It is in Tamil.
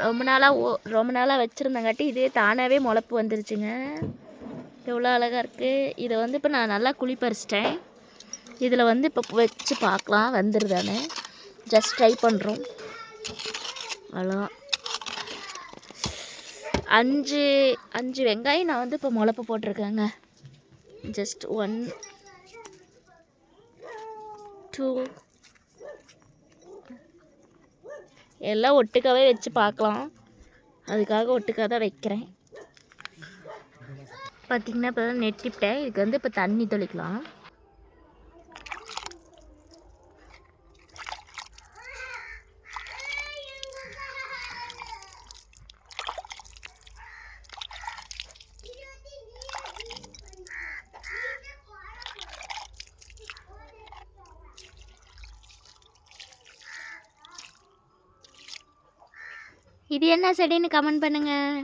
ரொம்ப நாளாக வச்சுருந்தங்காட்டி இதே தானாகவே முளைப்பு வந்துருச்சுங்க. எவ்வளோ அழகாக இருக்குது. இதை வந்து இப்போ நான் நல்லா குழி பறிச்சிட்டேன். இதில் வந்து இப்போ வச்சு பார்க்கலாம் வந்துடுதானே. ஜஸ்ட் ட்ரை பண்ணுறோம். அவ்வளோதான். 5 வெங்காயம் நான் வந்து இப்போ முளைப்பு போட்டிருக்கேங்க. ஜஸ்ட் 1 2 எல்லாம் ஒட்டுக்காவே வச்சு பார்க்கலாம். அதுக்காக ஒட்டுக்காக தான் வைக்கிறேன். பார்த்திங்கன்னா இப்போ தான் நெட்டிவிட்டேன். இதுக்கு வந்து இப்போ தண்ணி தெளிக்கலாம். இது என்ன செடின்னு கமெண்ட் பண்ணுங்கள்.